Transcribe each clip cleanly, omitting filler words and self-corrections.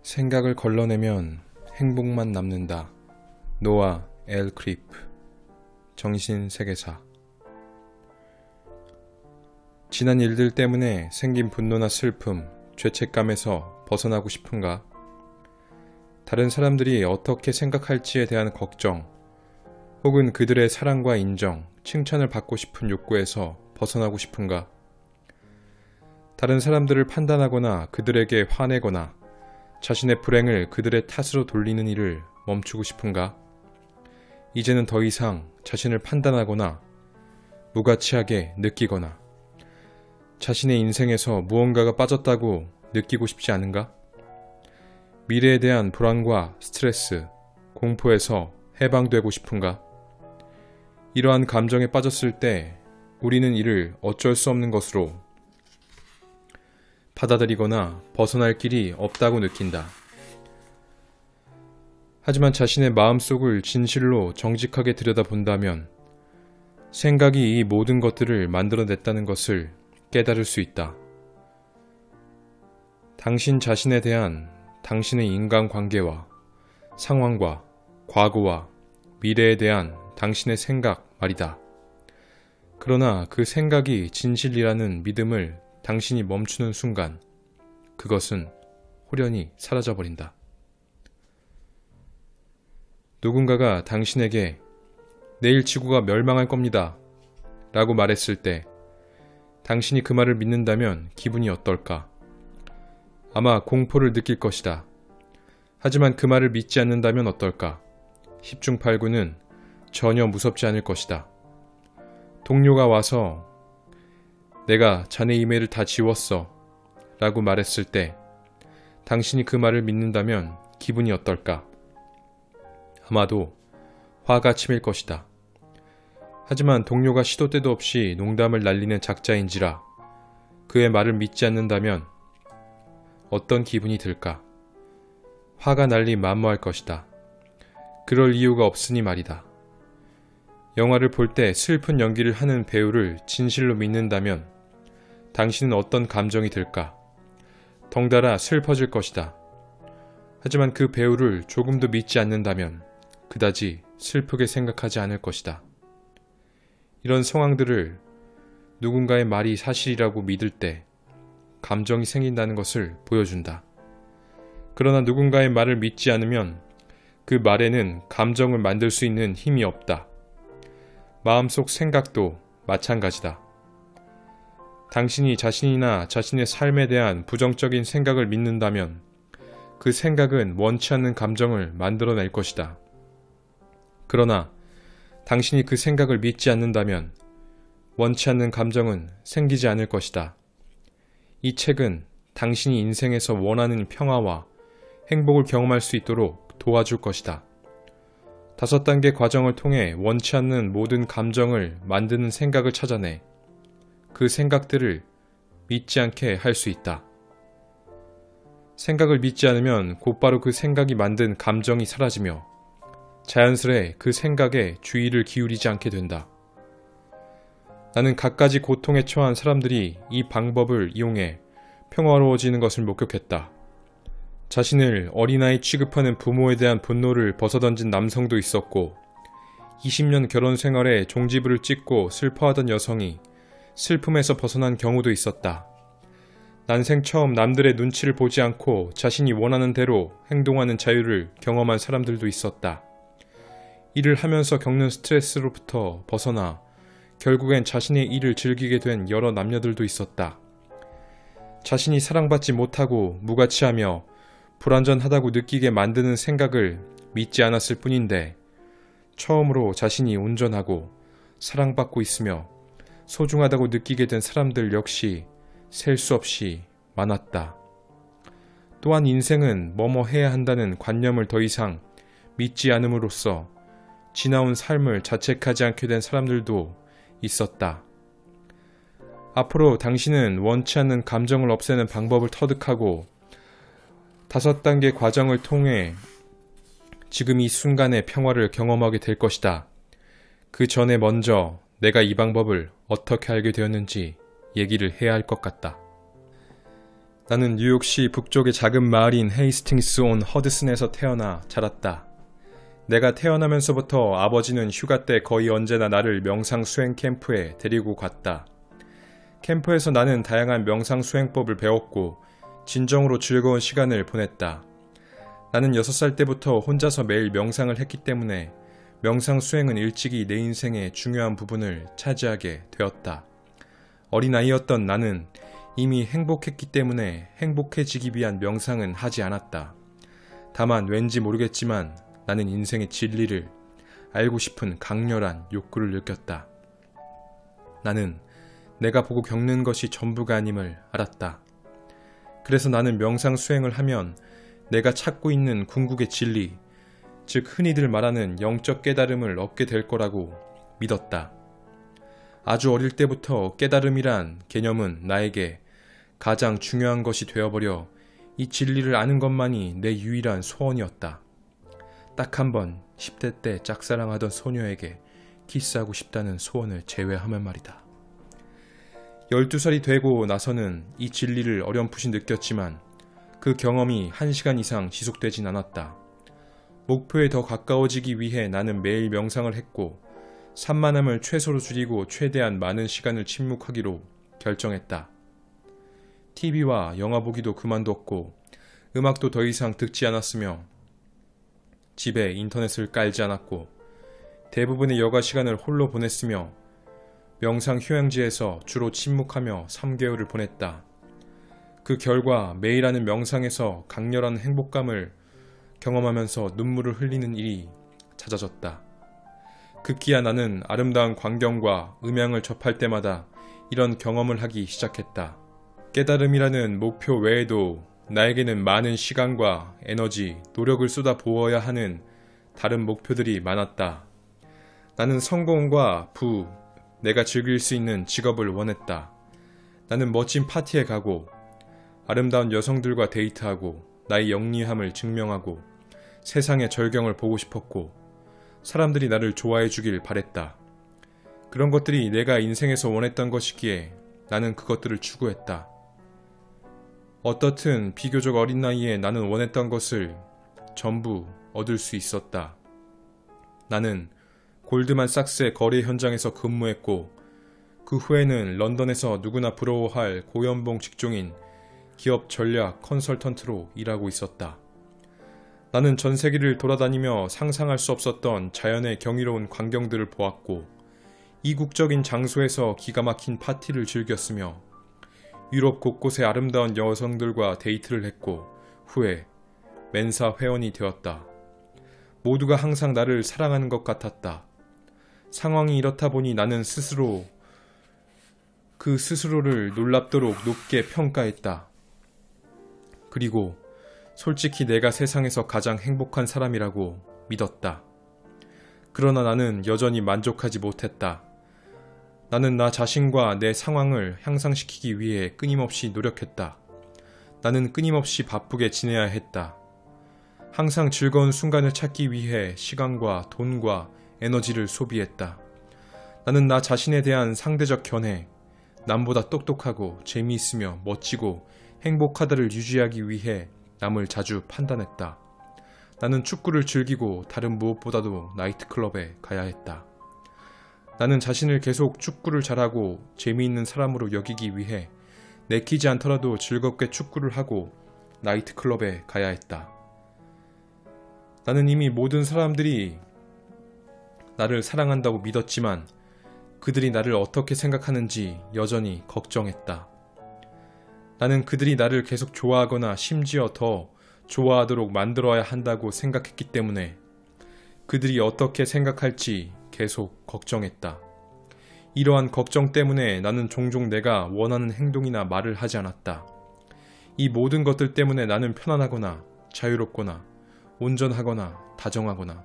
생각을 걸러내면 행복만 남는다. 노아 엘 크리프, 정신세계사. 지난 일들 때문에 생긴 분노나 슬픔, 죄책감에서 벗어나고 싶은가? 다른 사람들이 어떻게 생각할지에 대한 걱정, 혹은 그들의 사랑과 인정, 칭찬을 받고 싶은 욕구에서 벗어나고 싶은가? 다른 사람들을 판단하거나 그들에게 화내거나 자신의 불행을 그들의 탓으로 돌리는 일을 멈추고 싶은가? 이제는 더 이상 자신을 판단하거나 무가치하게 느끼거나 자신의 인생에서 무언가가 빠졌다고 느끼고 싶지 않은가? 미래에 대한 불안과 스트레스, 공포에서 해방되고 싶은가? 이러한 감정에 빠졌을 때 우리는 이를 어쩔 수 없는 것으로 받아들이거나 벗어날 길이 없다고 느낀다. 하지만 자신의 마음속을 진실로 정직하게 들여다본다면 생각이 이 모든 것들을 만들어냈다는 것을 깨달을 수 있다. 당신 자신에 대한 당신의 인간관계와 상황과 과거와 미래에 대한 당신의 생각 말이다. 그러나 그 생각이 진실이라는 믿음을 당신이 멈추는 순간 그것은 호련히 사라져버린다. 누군가가 당신에게 내일 지구가 멸망할 겁니다 라고 말했을 때 당신이 그 말을 믿는다면 기분이 어떨까? 아마 공포를 느낄 것이다. 하지만 그 말을 믿지 않는다면 어떨까? 10중 8구는 전혀 무섭지 않을 것이다. 동료가 와서 내가 자네 이메일을 다 지웠어 라고 말했을 때 당신이 그 말을 믿는다면 기분이 어떨까? 아마도 화가 치밀 것이다. 하지만 동료가 시도 때도 없이 농담을 날리는 작자인지라 그의 말을 믿지 않는다면 어떤 기분이 들까? 화가 날리 만무할 것이다. 그럴 이유가 없으니 말이다. 영화를 볼 때 슬픈 연기를 하는 배우를 진실로 믿는다면 당신은 어떤 감정이 들까? 덩달아 슬퍼질 것이다. 하지만 그 배우를 조금도 믿지 않는다면 그다지 슬프게 생각하지 않을 것이다. 이런 상황들을 누군가의 말이 사실이라고 믿을 때 감정이 생긴다는 것을 보여준다. 그러나 누군가의 말을 믿지 않으면 그 말에는 감정을 만들 수 있는 힘이 없다. 마음속 생각도 마찬가지다. 당신이 자신이나 자신의 삶에 대한 부정적인 생각을 믿는다면 그 생각은 원치 않는 감정을 만들어낼 것이다. 그러나 당신이 그 생각을 믿지 않는다면 원치 않는 감정은 생기지 않을 것이다. 이 책은 당신이 인생에서 원하는 평화와 행복을 경험할 수 있도록 도와줄 것이다. 5단계 과정을 통해 원치 않는 모든 감정을 만드는 생각을 찾아내 그 생각들을 믿지 않게 할 수 있다. 생각을 믿지 않으면 곧바로 그 생각이 만든 감정이 사라지며 자연스레 그 생각에 주의를 기울이지 않게 된다. 나는 갖가지 고통에 처한 사람들이 이 방법을 이용해 평화로워지는 것을 목격했다. 자신을 어린아이 취급하는 부모에 대한 분노를 벗어던진 남성도 있었고 20년 결혼 생활에 종지부를 찍고 슬퍼하던 여성이 슬픔에서 벗어난 경우도 있었다. 난생 처음 남들의 눈치를 보지 않고 자신이 원하는 대로 행동하는 자유를 경험한 사람들도 있었다. 일을 하면서 겪는 스트레스로부터 벗어나 결국엔 자신의 일을 즐기게 된 여러 남녀들도 있었다. 자신이 사랑받지 못하고 무가치하며 불완전하다고 느끼게 만드는 생각을 믿지 않았을 뿐인데 처음으로 자신이 온전하고 사랑받고 있으며 소중하다고 느끼게 된 사람들 역시 셀 수 없이 많았다. 또한 인생은 뭐뭐 해야 한다는 관념을 더 이상 믿지 않음으로써 지나온 삶을 자책하지 않게 된 사람들도 있었다. 앞으로 당신은 원치 않는 감정을 없애는 방법을 터득하고 5단계 과정을 통해 지금 이 순간의 평화를 경험하게 될 것이다. 그 전에 먼저 내가 이 방법을 어떻게 알게 되었는지 얘기를 해야 할 것 같다. 나는 뉴욕시 북쪽의 작은 마을인 헤이스팅스 온 허드슨에서 태어나 자랐다. 내가 태어나면서부터 아버지는 휴가 때 거의 언제나 나를 명상 수행 캠프에 데리고 갔다. 캠프에서 나는 다양한 명상 수행법을 배웠고 진정으로 즐거운 시간을 보냈다. 나는 6살 때부터 혼자서 매일 명상을 했기 때문에 명상 수행은 일찍이 내 인생의 중요한 부분을 차지하게 되었다. 어린아이였던 나는 이미 행복했기 때문에 행복해지기 위한 명상은 하지 않았다. 다만 왠지 모르겠지만 나는 인생의 진리를 알고 싶은 강렬한 욕구를 느꼈다. 나는 내가 보고 겪는 것이 전부가 아님을 알았다. 그래서 나는 명상 수행을 하면 내가 찾고 있는 궁극의 진리, 즉 흔히들 말하는 영적 깨달음을 얻게 될 거라고 믿었다. 아주 어릴 때부터 깨달음이란 개념은 나에게 가장 중요한 것이 되어버려 이 진리를 아는 것만이 내 유일한 소원이었다. 딱 한 번 10대 때 짝사랑하던 소녀에게 키스하고 싶다는 소원을 제외하면 말이다. 12살이 되고 나서는 이 진리를 어렴풋이 느꼈지만 그 경험이 1시간 이상 지속되진 않았다. 목표에 더 가까워지기 위해 나는 매일 명상을 했고 산만함을 최소로 줄이고 최대한 많은 시간을 침묵하기로 결정했다. TV와 영화 보기도 그만뒀고 음악도 더 이상 듣지 않았으며 집에 인터넷을 깔지 않았고 대부분의 여가 시간을 홀로 보냈으며 명상 휴양지에서 주로 침묵하며 3개월을 보냈다. 그 결과 매일 하는 명상에서 강렬한 행복감을 경험하면서 눈물을 흘리는 일이 잦아졌다. 급기야 나는 아름다운 광경과 음향을 접할 때마다 이런 경험을 하기 시작했다. 깨달음이라는 목표 외에도 나에게는 많은 시간과 에너지, 노력을 쏟아 부어야 하는 다른 목표들이 많았다. 나는 성공과 부, 내가 즐길 수 있는 직업을 원했다. 나는 멋진 파티에 가고 아름다운 여성들과 데이트하고 나의 영리함을 증명하고 세상의 절경을 보고 싶었고 사람들이 나를 좋아해 주길 바랬다. 그런 것들이 내가 인생에서 원했던 것이기에 나는 그것들을 추구했다. 어떻든 비교적 어린 나이에 나는 원했던 것을 전부 얻을 수 있었다. 나는 골드만삭스의 거래 현장에서 근무했고 그 후에는 런던에서 누구나 부러워할 고연봉 직종인 기업 전략 컨설턴트로 일하고 있었다. 나는 전 세계를 돌아다니며 상상할 수 없었던 자연의 경이로운 광경들을 보았고 이국적인 장소에서 기가 막힌 파티를 즐겼으며 유럽 곳곳의 아름다운 여성들과 데이트를 했고 후에 멘사 회원이 되었다. 모두가 항상 나를 사랑하는 것 같았다. 상황이 이렇다 보니 나는 스스로를 놀랍도록 높게 평가했다. 그리고 솔직히 내가 세상에서 가장 행복한 사람이라고 믿었다. 그러나 나는 여전히 만족하지 못했다. 나는 나 자신과 내 상황을 향상시키기 위해 끊임없이 노력했다. 나는 끊임없이 바쁘게 지내야 했다. 항상 즐거운 순간을 찾기 위해 시간과 돈과 에너지를 소비했다. 나는 나 자신에 대한 상대적 견해, 남보다 똑똑하고 재미있으며 멋지고 행복하다를 유지하기 위해 남을 자주 판단했다. 나는 축구를 즐기고 다른 무엇보다도 나이트클럽에 가야 했다. 나는 자신을 계속 축구를 잘하고 재미있는 사람으로 여기기 위해 내키지 않더라도 즐겁게 축구를 하고 나이트클럽에 가야 했다. 나는 이미 모든 사람들이 나를 사랑한다고 믿었지만 그들이 나를 어떻게 생각하는지 여전히 걱정했다. 나는 그들이 나를 계속 좋아하거나 심지어 더 좋아하도록 만들어야 한다고 생각했기 때문에 그들이 어떻게 생각할지 계속 걱정했다. 이러한 걱정 때문에 나는 종종 내가 원하는 행동이나 말을 하지 않았다. 이 모든 것들 때문에 나는 편안하거나 자유롭거나 온전하거나 다정하거나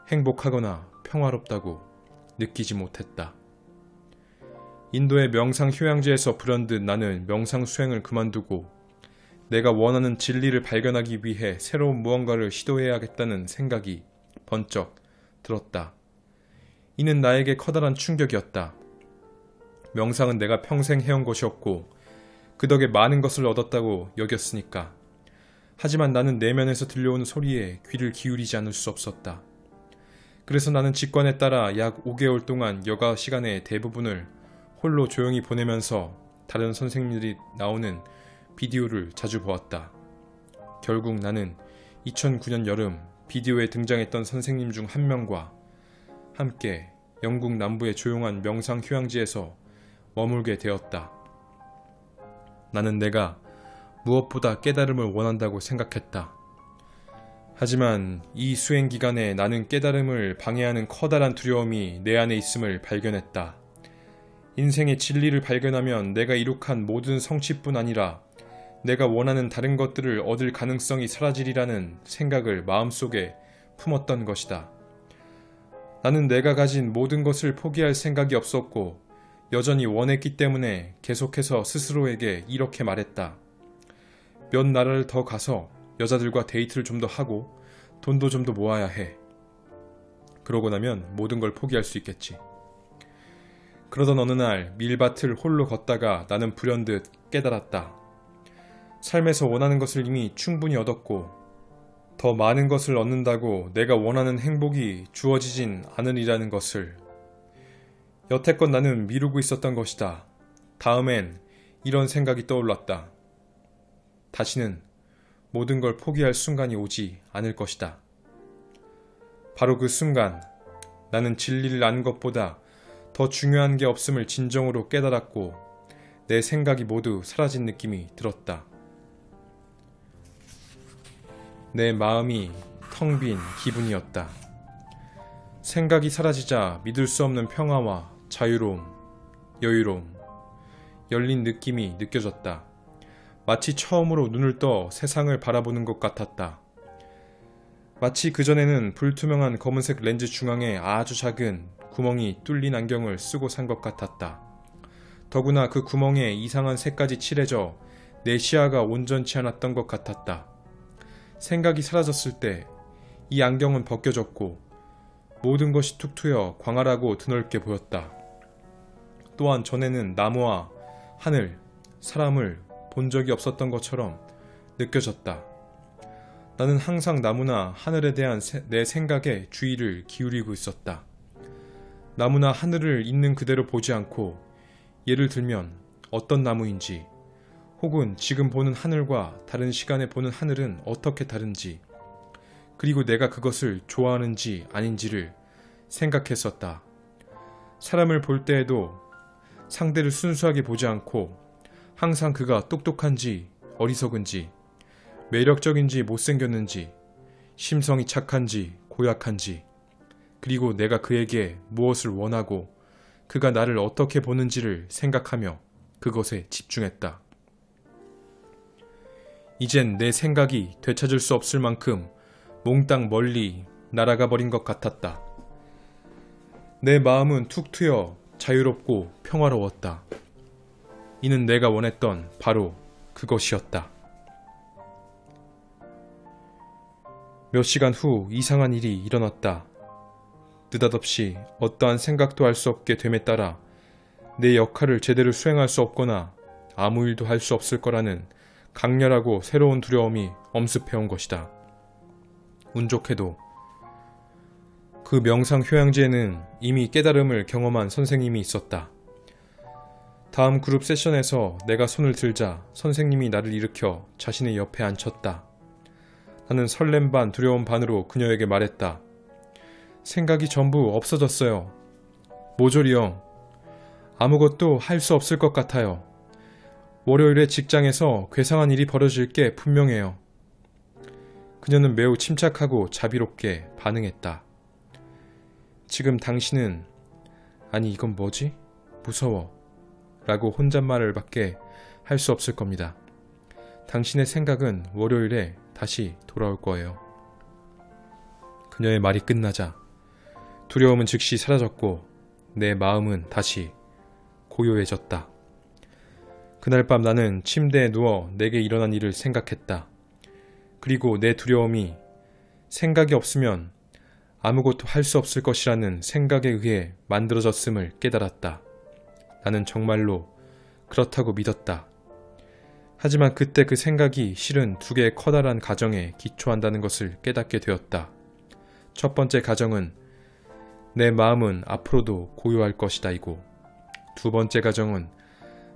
행복하거나 평화롭다고 느끼지 못했다. 인도의 명상 휴양지에서 불현듯 나는 명상 수행을 그만두고 내가 원하는 진리를 발견하기 위해 새로운 무언가를 시도해야겠다는 생각이 번쩍 들었다. 이는 나에게 커다란 충격이었다. 명상은 내가 평생 해온 것이었고 그 덕에 많은 것을 얻었다고 여겼으니까. 하지만 나는 내면에서 들려오는 소리에 귀를 기울이지 않을 수 없었다. 그래서 나는 직관에 따라 약 5개월 동안 여가 시간의 대부분을 홀로 조용히 보내면서 다른 선생님들이 나오는 비디오를 자주 보았다. 결국 나는 2009년 여름 비디오에 등장했던 선생님 중 한 명과 함께 영국 남부의 조용한 명상 휴양지에서 머물게 되었다. 나는 내가 무엇보다 깨달음을 원한다고 생각했다. 하지만 이 수행 기간에 나는 깨달음을 방해하는 커다란 두려움이 내 안에 있음을 발견했다. 인생의 진리를 발견하면 내가 이룩한 모든 성취뿐 아니라 내가 원하는 다른 것들을 얻을 가능성이 사라지리라는 생각을 마음속에 품었던 것이다. 나는 내가 가진 모든 것을 포기할 생각이 없었고 여전히 원했기 때문에 계속해서 스스로에게 이렇게 말했다. 몇 나라를 더 가서 여자들과 데이트를 좀 더 하고 돈도 좀 더 모아야 해. 그러고 나면 모든 걸 포기할 수 있겠지. 그러던 어느 날 밀밭을 홀로 걷다가 나는 불현듯 깨달았다. 삶에서 원하는 것을 이미 충분히 얻었고 더 많은 것을 얻는다고 내가 원하는 행복이 주어지진 않으리라는 것을. 여태껏 나는 미루고 있었던 것이다. 다음엔 이런 생각이 떠올랐다. 다시는 모든 걸 포기할 순간이 오지 않을 것이다. 바로 그 순간 나는 진리를 아는 것보다 더 중요한 게 없음을 진정으로 깨달았고 내 생각이 모두 사라진 느낌이 들었다. 내 마음이 텅 빈 기분이었다. 생각이 사라지자 믿을 수 없는 평화와 자유로움, 여유로움, 열린 느낌이 느껴졌다. 마치 처음으로 눈을 떠 세상을 바라보는 것 같았다. 마치 그전에는 불투명한 검은색 렌즈 중앙에 아주 작은 구멍이 뚫린 안경을 쓰고 산 것 같았다. 더구나 그 구멍에 이상한 색까지 칠해져 내 시야가 온전치 않았던 것 같았다. 생각이 사라졌을 때 이 안경은 벗겨졌고 모든 것이 툭 트여 광활하고 드넓게 보였다. 또한 전에는 나무와 하늘, 사람을 본 적이 없었던 것처럼 느껴졌다. 나는 항상 나무나 하늘에 대한 내 생각에 주의를 기울이고 있었다. 나무나 하늘을 있는 그대로 보지 않고 예를 들면 어떤 나무인지 혹은 지금 보는 하늘과 다른 시간에 보는 하늘은 어떻게 다른지 그리고 내가 그것을 좋아하는지 아닌지를 생각했었다. 사람을 볼 때에도 상대를 순수하게 보지 않고 항상 그가 똑똑한지 어리석은지 매력적인지 못생겼는지 심성이 착한지 고약한지 그리고 내가 그에게 무엇을 원하고 그가 나를 어떻게 보는지를 생각하며 그것에 집중했다. 이젠 내 생각이 되찾을 수 없을 만큼 몽땅 멀리 날아가 버린 것 같았다. 내 마음은 툭 트여 자유롭고 평화로웠다. 이는 내가 원했던 바로 그것이었다. 몇 시간 후 이상한 일이 일어났다. 느닷없이 어떠한 생각도 할 수 없게 됨에 따라 내 역할을 제대로 수행할 수 없거나 아무 일도 할 수 없을 거라는 강렬하고 새로운 두려움이 엄습해온 것이다. 운 좋게도 그 명상 휴양지에는 이미 깨달음을 경험한 선생님이 있었다. 다음 그룹 세션에서 내가 손을 들자 선생님이 나를 일으켜 자신의 옆에 앉혔다. 나는 설렘 반 두려움 반으로 그녀에게 말했다. 생각이 전부 없어졌어요. 모조리요. 아무것도 할 수 없을 것 같아요. 월요일에 직장에서 괴상한 일이 벌어질 게 분명해요. 그녀는 매우 침착하고 자비롭게 반응했다. 지금 당신은 아니 이건 뭐지? 무서워 라고 혼잣말을 밖에 할 수 없을 겁니다. 당신의 생각은 월요일에 다시 돌아올 거예요. 그녀의 말이 끝나자 두려움은 즉시 사라졌고 내 마음은 다시 고요해졌다. 그날 밤 나는 침대에 누워 내게 일어난 일을 생각했다. 그리고 내 두려움이 생각이 없으면 아무것도 할 수 없을 것이라는 생각에 의해 만들어졌음을 깨달았다. 나는 정말로 그렇다고 믿었다. 하지만 그때 그 생각이 실은 두 개의 커다란 가정에 기초한다는 것을 깨닫게 되었다. 첫 번째 가정은 내 마음은 앞으로도 고요할 것이다 이고, 두 번째 가정은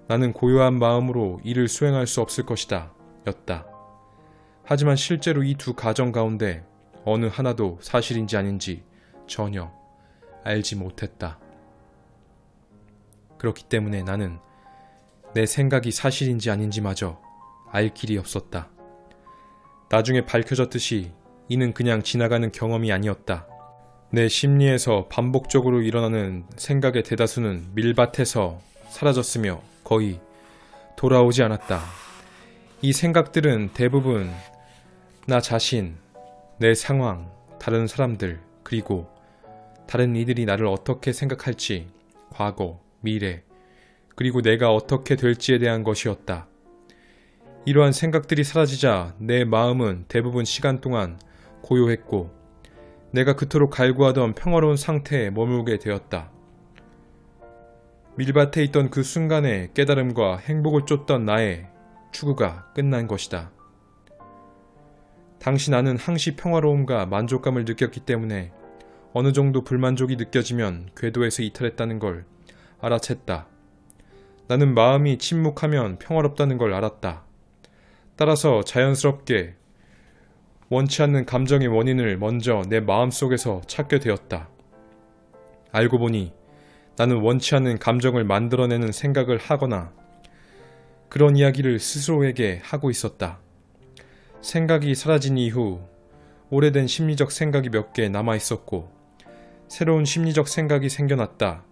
나는 고요한 마음으로 일을 수행할 수 없을 것이다 였다. 하지만 실제로 이 두 가정 가운데 어느 하나도 사실인지 아닌지 전혀 알지 못했다. 그렇기 때문에 나는 내 생각이 사실인지 아닌지마저 알 길이 없었다. 나중에 밝혀졌듯이 이는 그냥 지나가는 경험이 아니었다. 내 심리에서 반복적으로 일어나는 생각의 대다수는 밀밭에서 사라졌으며 거의 돌아오지 않았다. 이 생각들은 대부분 나 자신, 내 상황, 다른 사람들, 그리고 다른 이들이 나를 어떻게 생각할지, 과거, 미래, 그리고 내가 어떻게 될지에 대한 것이었다. 이러한 생각들이 사라지자 내 마음은 대부분 시간 동안 고요했고 내가 그토록 갈구하던 평화로운 상태에 머물게 되었다. 밀밭에 있던 그 순간에 깨달음과 행복을 쫓던 나의 추구가 끝난 것이다. 당시 나는 항시 평화로움과 만족감을 느꼈기 때문에 어느 정도 불만족이 느껴지면 궤도에서 이탈했다는 걸 알아챘다. 나는 마음이 침묵하면 평화롭다는 걸 알았다. 따라서 자연스럽게 원치 않는 감정의 원인을 먼저 내 마음속에서 찾게 되었다. 알고 보니 나는 원치 않는 감정을 만들어내는 생각을 하거나 그런 이야기를 스스로에게 하고 있었다. 생각이 사라진 이후 오래된 심리적 생각이 몇 개 남아 있었고 새로운 심리적 생각이 생겨났다.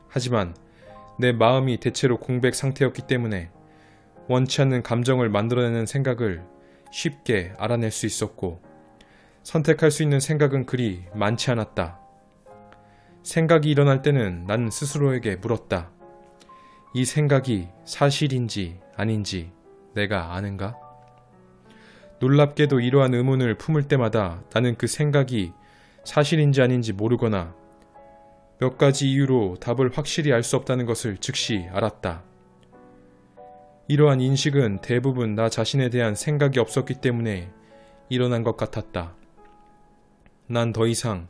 하지만 내 마음이 대체로 공백 상태였기 때문에 원치 않는 감정을 만들어내는 생각을 쉽게 알아낼 수 있었고 선택할 수 있는 생각은 그리 많지 않았다. 생각이 일어날 때는 난 스스로에게 물었다. 이 생각이 사실인지 아닌지 내가 아는가? 놀랍게도 이러한 의문을 품을 때마다 나는 그 생각이 사실인지 아닌지 모르거나 몇 가지 이유로 답을 확실히 알 수 없다는 것을 즉시 알았다. 이러한 인식은 대부분 나 자신에 대한 생각이 없었기 때문에 일어난 것 같았다. 난 더 이상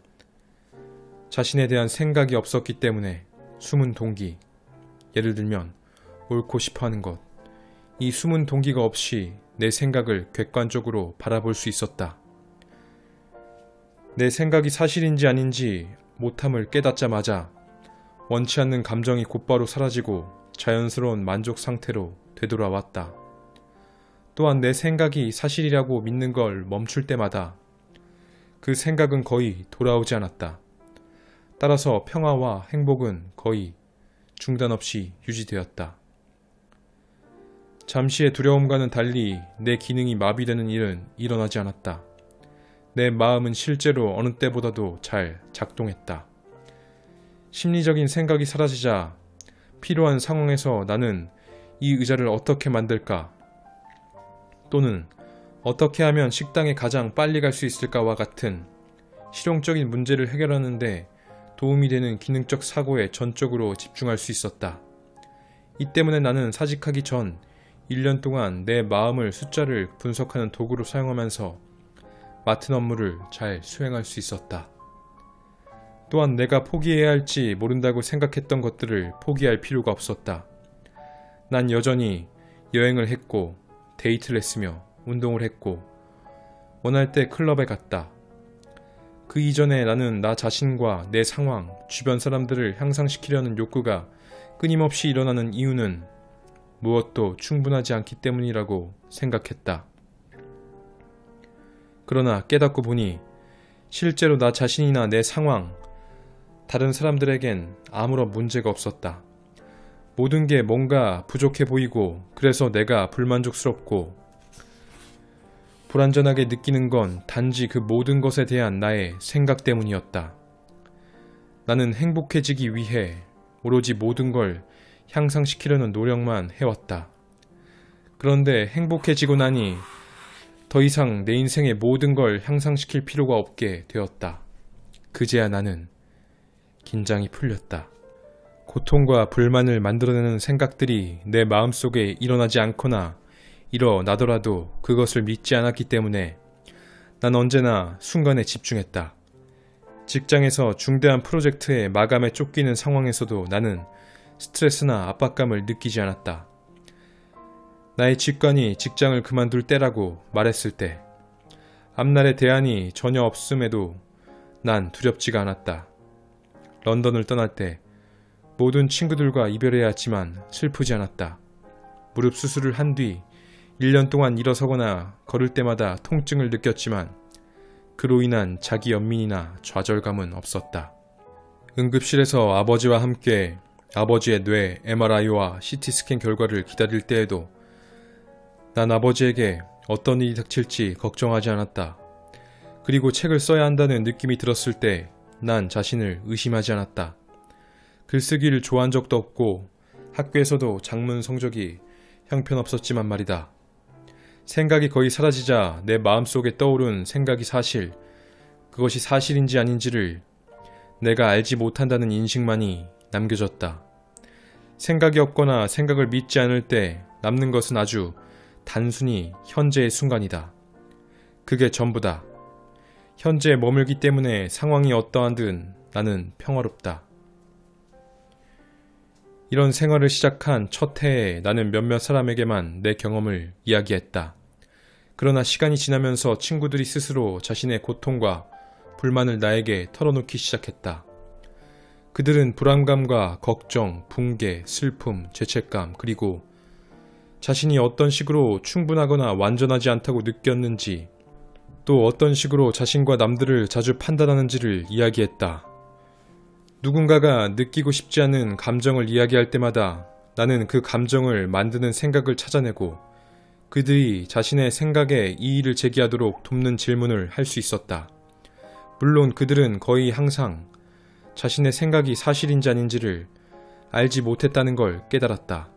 자신에 대한 생각이 없었기 때문에 숨은 동기, 예를 들면 옳고 싶어하는 것, 이 숨은 동기가 없이 내 생각을 객관적으로 바라볼 수 있었다. 내 생각이 사실인지 아닌지 못함을 깨닫자마자 원치 않는 감정이 곧바로 사라지고 자연스러운 만족 상태로 되돌아왔다. 또한 내 생각이 사실이라고 믿는 걸 멈출 때마다 그 생각은 거의 돌아오지 않았다. 따라서 평화와 행복은 거의 중단 없이 유지되었다. 잠시의 두려움과는 달리 내 기능이 마비되는 일은 일어나지 않았다. 내 마음은 실제로 어느 때보다도 잘 작동했다. 심리적인 생각이 사라지자 필요한 상황에서 나는 이 의자를 어떻게 만들까? 또는 어떻게 하면 식당에 가장 빨리 갈 수 있을까와 같은 실용적인 문제를 해결하는데 도움이 되는 기능적 사고에 전적으로 집중할 수 있었다. 이 때문에 나는 사직하기 전 1년 동안 내 마음을 숫자를 분석하는 도구로 사용하면서 맡은 업무를 잘 수행할 수 있었다. 또한 내가 포기해야 할지 모른다고 생각했던 것들을 포기할 필요가 없었다. 난 여전히 여행을 했고 데이트를 했으며 운동을 했고 원할 때 클럽에 갔다. 그 이전에 나는 나 자신과 내 상황, 주변 사람들을 향상시키려는 욕구가 끊임없이 일어나는 이유는 무엇도 충분하지 않기 때문이라고 생각했다. 그러나 깨닫고 보니 실제로 나 자신이나 내 상황, 다른 사람들에겐 아무런 문제가 없었다. 모든 게 뭔가 부족해 보이고 그래서 내가 불만족스럽고 불완전하게 느끼는 건 단지 그 모든 것에 대한 나의 생각 때문이었다. 나는 행복해지기 위해 오로지 모든 걸 향상시키려는 노력만 해왔다. 그런데 행복해지고 나니 더 이상 내 인생의 모든 걸 향상시킬 필요가 없게 되었다. 그제야 나는 긴장이 풀렸다. 고통과 불만을 만들어내는 생각들이 내 마음속에 일어나지 않거나 일어나더라도 그것을 믿지 않았기 때문에 난 언제나 순간에 집중했다. 직장에서 중대한 프로젝트의 마감에 쫓기는 상황에서도 나는 스트레스나 압박감을 느끼지 않았다. 나의 직관이 직장을 그만둘 때라고 말했을 때 앞날의 대안이 전혀 없음에도 난 두렵지가 않았다. 런던을 떠날 때 모든 친구들과 이별해야 했지만 슬프지 않았다. 무릎 수술을 한 뒤 1년 동안 일어서거나 걸을 때마다 통증을 느꼈지만 그로 인한 자기 연민이나 좌절감은 없었다. 응급실에서 아버지와 함께 아버지의 뇌 MRI와 CT스캔 결과를 기다릴 때에도 난 아버지에게 어떤 일이 닥칠지 걱정하지 않았다. 그리고 책을 써야 한다는 느낌이 들었을 때 난 자신을 의심하지 않았다. 글쓰기를 좋아한 적도 없고 학교에서도 작문 성적이 형편없었지만 말이다. 생각이 거의 사라지자 내 마음속에 떠오른 생각이 사실, 그것이 사실인지 아닌지를 내가 알지 못한다는 인식만이 남겨졌다. 생각이 없거나 생각을 믿지 않을 때 남는 것은 아주 단순히 현재의 순간이다. 그게 전부다. 현재에 머물기 때문에 상황이 어떠한든 나는 평화롭다. 이런 생활을 시작한 첫 해에 나는 몇몇 사람에게만 내 경험을 이야기했다. 그러나 시간이 지나면서 친구들이 스스로 자신의 고통과 불만을 나에게 털어놓기 시작했다. 그들은 불안감과 걱정, 붕괴, 슬픔, 죄책감, 그리고 자신이 어떤 식으로 충분하거나 완전하지 않다고 느꼈는지, 또 어떤 식으로 자신과 남들을 자주 판단하는지를 이야기했다. 누군가가 느끼고 싶지 않은 감정을 이야기할 때마다 나는 그 감정을 만드는 생각을 찾아내고 그들이 자신의 생각에 이의를 제기하도록 돕는 질문을 할 수 있었다. 물론 그들은 거의 항상 자신의 생각이 사실인지 아닌지를 알지 못했다는 걸 깨달았다.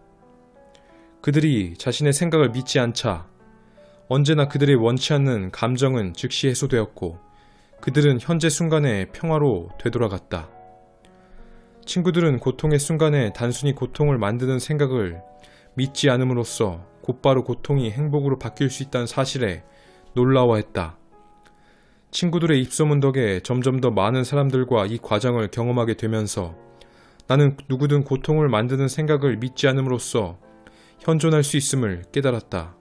그들이 자신의 생각을 믿지 않자 언제나 그들의 원치 않는 감정은 즉시 해소되었고 그들은 현재 순간에 평화로 되돌아갔다. 친구들은 고통의 순간에 단순히 고통을 만드는 생각을 믿지 않음으로써 곧바로 고통이 행복으로 바뀔 수 있다는 사실에 놀라워했다. 친구들의 입소문 덕에 점점 더 많은 사람들과 이 과정을 경험하게 되면서 나는 누구든 고통을 만드는 생각을 믿지 않음으로써 현존할 수 있음을 깨달았다.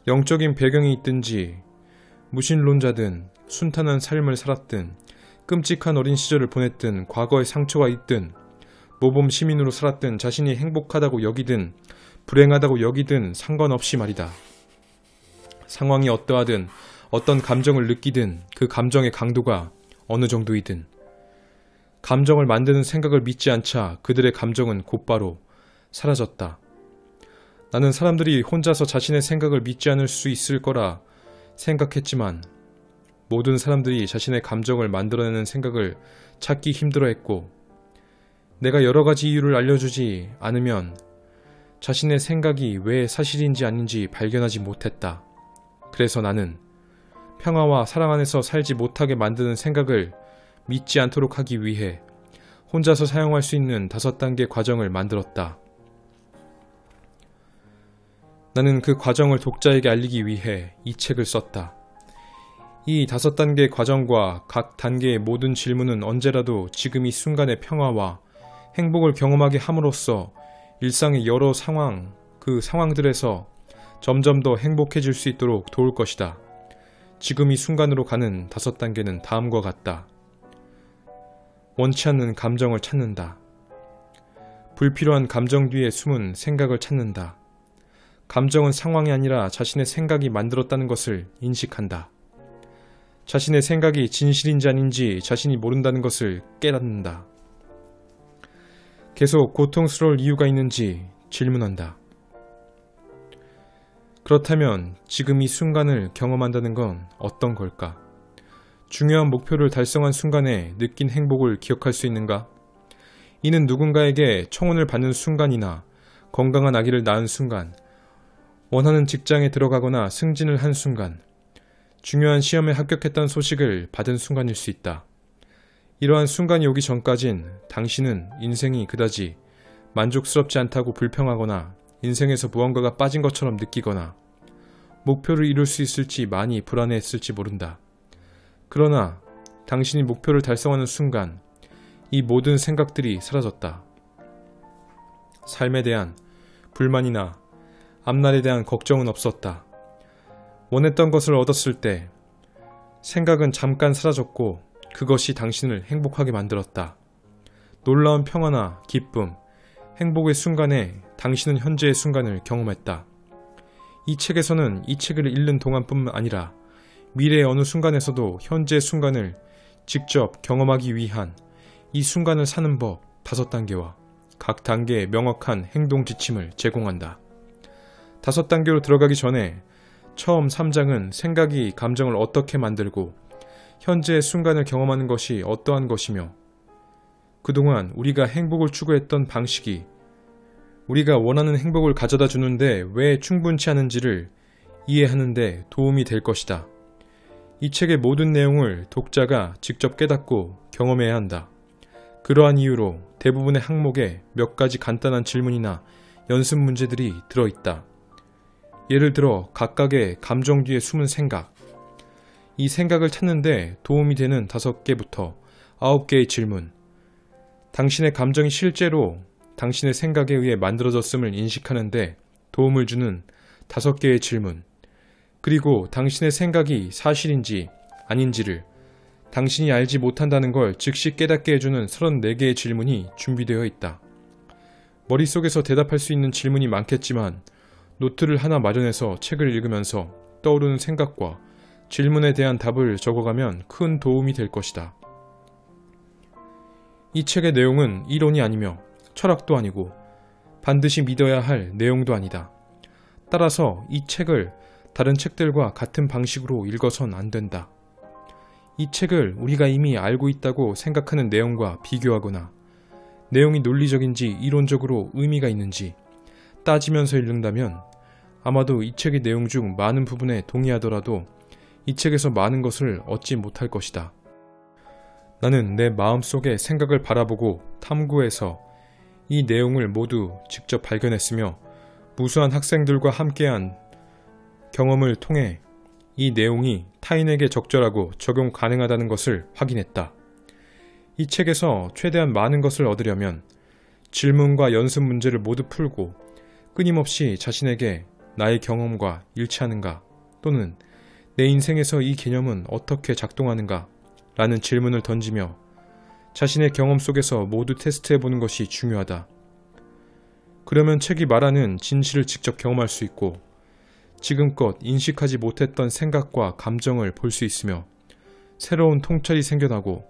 영적인 배경이 있든지 무신론자든 순탄한 삶을 살았든 끔찍한 어린 시절을 보냈든 과거의 상처가 있든 모범 시민으로 살았든 자신이 행복하다고 여기든 불행하다고 여기든 상관없이 말이다. 상황이 어떠하든 어떤 감정을 느끼든 그 감정의 강도가 어느 정도이든 감정을 만드는 생각을 믿지 않자 그들의 감정은 곧바로 사라졌다. 나는 사람들이 혼자서 자신의 생각을 믿지 않을 수 있을 거라 생각했지만 모든 사람들이 자신의 감정을 만들어내는 생각을 찾기 힘들어했고 내가 여러 가지 이유를 알려주지 않으면 자신의 생각이 왜 사실인지 아닌지 발견하지 못했다. 그래서 나는 평화와 사랑 안에서 살지 못하게 만드는 생각을 믿지 않도록 하기 위해 혼자서 사용할 수 있는 5단계 과정을 만들었다. 나는 그 과정을 독자에게 알리기 위해 이 책을 썼다. 이 5단계 과정과 각 단계의 모든 질문은 언제라도 지금 이 순간의 평화와 행복을 경험하게 함으로써 일상의 여러 상황, 그 상황들에서 점점 더 행복해질 수 있도록 도울 것이다. 지금 이 순간으로 가는 5단계는 다음과 같다. 원치 않는 감정을 찾는다. 불필요한 감정 뒤에 숨은 생각을 찾는다. 감정은 상황이 아니라 자신의 생각이 만들었다는 것을 인식한다. 자신의 생각이 진실인지 아닌지 자신이 모른다는 것을 깨닫는다. 계속 고통스러울 이유가 있는지 질문한다. 그렇다면 지금 이 순간을 경험한다는 건 어떤 걸까? 중요한 목표를 달성한 순간에 느낀 행복을 기억할 수 있는가? 이는 누군가에게 청혼을 받는 순간이나 건강한 아기를 낳은 순간, 원하는 직장에 들어가거나 승진을 한 순간, 중요한 시험에 합격했다는 소식을 받은 순간일 수 있다. 이러한 순간이 오기 전까진 당신은 인생이 그다지 만족스럽지 않다고 불평하거나 인생에서 무언가가 빠진 것처럼 느끼거나 목표를 이룰 수 있을지 많이 불안해했을지 모른다. 그러나 당신이 목표를 달성하는 순간 이 모든 생각들이 사라졌다. 삶에 대한 불만이나 앞날에 대한 걱정은 없었다. 원했던 것을 얻었을 때 생각은 잠깐 사라졌고 그것이 당신을 행복하게 만들었다. 놀라운 평화나 기쁨, 행복의 순간에 당신은 현재의 순간을 경험했다. 이 책에서는 이 책을 읽는 동안뿐만 아니라 미래의 어느 순간에서도 현재의 순간을 직접 경험하기 위한 이 순간을 사는 법 5단계와 각 단계의 명확한 행동 지침을 제공한다. 5단계로 들어가기 전에 처음 3장은 생각이 감정을 어떻게 만들고 현재의 순간을 경험하는 것이 어떠한 것이며 그동안 우리가 행복을 추구했던 방식이 우리가 원하는 행복을 가져다 주는데 왜 충분치 않은지를 이해하는 데 도움이 될 것이다. 이 책의 모든 내용을 독자가 직접 깨닫고 경험해야 한다. 그러한 이유로 대부분의 항목에 몇 가지 간단한 질문이나 연습 문제들이 들어있다. 예를 들어 각각의 감정 뒤에 숨은 생각, 이 생각을 찾는데 도움이 되는 5개부터 9개의 질문, 당신의 감정이 실제로 당신의 생각에 의해 만들어졌음을 인식하는데 도움을 주는 5개의 질문, 그리고 당신의 생각이 사실인지 아닌지를 당신이 알지 못한다는 걸 즉시 깨닫게 해주는 34개의 질문이 준비되어 있다. 머릿속에서 대답할 수 있는 질문이 많겠지만 노트를 하나 마련해서 책을 읽으면서 떠오르는 생각과 질문에 대한 답을 적어가면 큰 도움이 될 것이다. 이 책의 내용은 이론이 아니며 철학도 아니고 반드시 믿어야 할 내용도 아니다. 따라서 이 책을 다른 책들과 같은 방식으로 읽어선 안 된다. 이 책을 우리가 이미 알고 있다고 생각하는 내용과 비교하거나 내용이 논리적인지 이론적으로 의미가 있는지 따지면서 읽는다면 아마도 이 책의 내용 중 많은 부분에 동의하더라도 이 책에서 많은 것을 얻지 못할 것이다. 나는 내 마음속의 생각을 바라보고 탐구해서 이 내용을 모두 직접 발견했으며 무수한 학생들과 함께한 경험을 통해 이 내용이 타인에게 적절하고 적용 가능하다는 것을 확인했다. 이 책에서 최대한 많은 것을 얻으려면 질문과 연습 문제를 모두 풀고 끊임없이 자신에게 나의 경험과 일치하는가 또는 내 인생에서 이 개념은 어떻게 작동하는가 라는 질문을 던지며 자신의 경험 속에서 모두 테스트해보는 것이 중요하다. 그러면 책이 말하는 진실을 직접 경험할 수 있고 지금껏 인식하지 못했던 생각과 감정을 볼 수 있으며 새로운 통찰이 생겨나고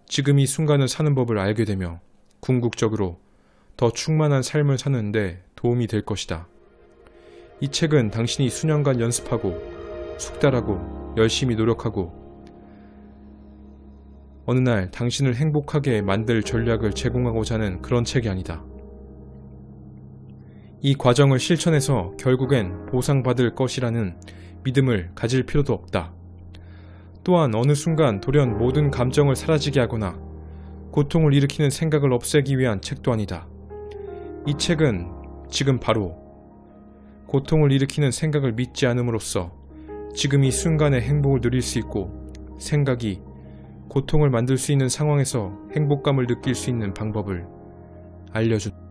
지금 이 순간을 사는 법을 알게 되며 궁극적으로 더 충만한 삶을 사는 데 도움이 될 것이다. 이 책은 당신이 수년간 연습하고 숙달하고 열심히 노력하고 어느 날 당신을 행복하게 만들 전략을 제공하고자 하는 그런 책이 아니다. 이 과정을 실천해서 결국엔 보상받을 것이라는 믿음을 가질 필요도 없다. 또한 어느 순간 돌연 모든 감정을 사라지게 하거나 고통을 일으키는 생각을 없애기 위한 책도 아니다. 이 책은 지금 바로 고통을 일으키는 생각을 믿지 않음으로써 지금 이 순간의 행복을 누릴 수 있고 생각이 고통을 만들 수 있는 상황에서 행복감을 느낄 수 있는 방법을 알려준다.